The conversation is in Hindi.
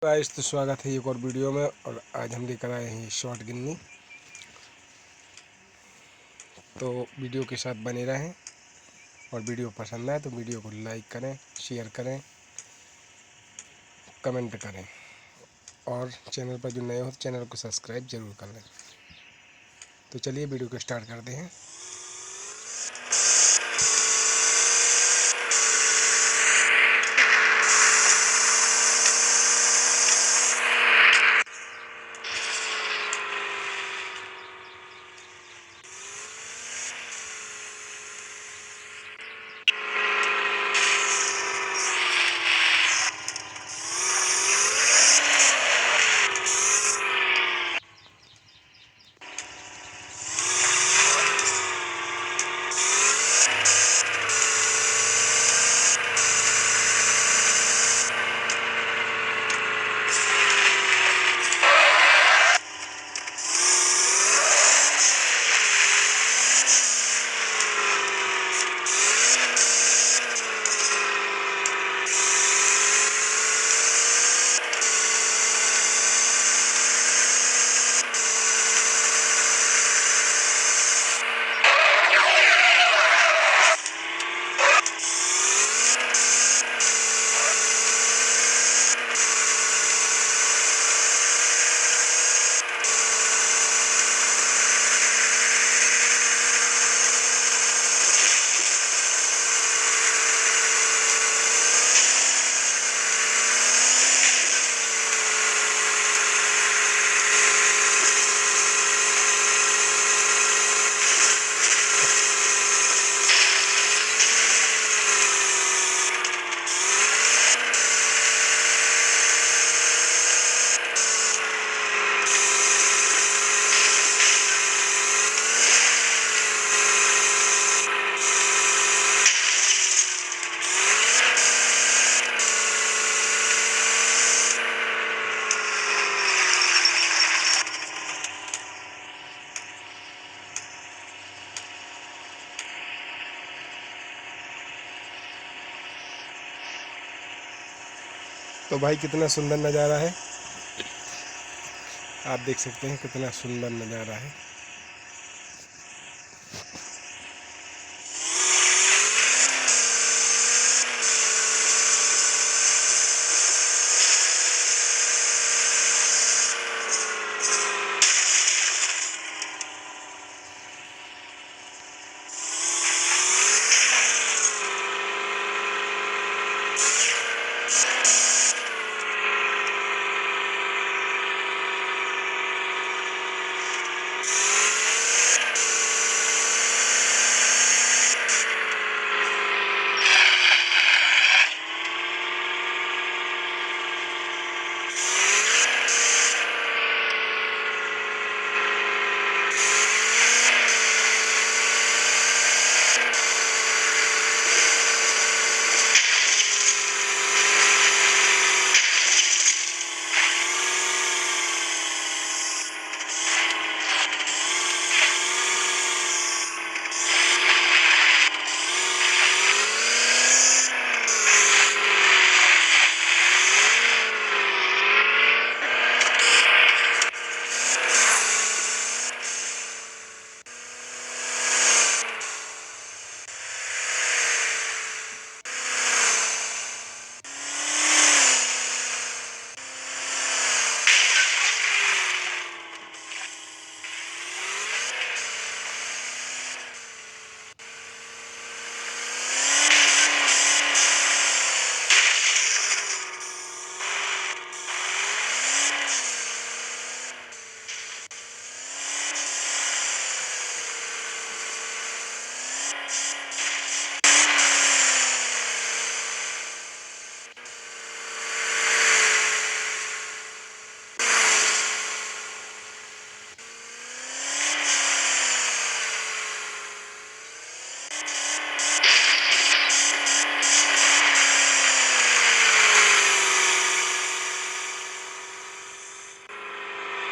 गाइस तो स्वागत है एक और वीडियो में। और आज हम लेकर आए हैं शॉर्ट गिन्नी। तो वीडियो के साथ बने रहें और वीडियो पसंद आए तो वीडियो को लाइक करें, शेयर करें, कमेंट करें और चैनल पर जो नए हो तो चैनल को सब्सक्राइब जरूर कर लें। तो चलिए वीडियो को स्टार्ट करते हैं। तो भाई कितना सुंदर नज़ारा है, आप देख सकते हैं कितना सुंदर नज़ारा है।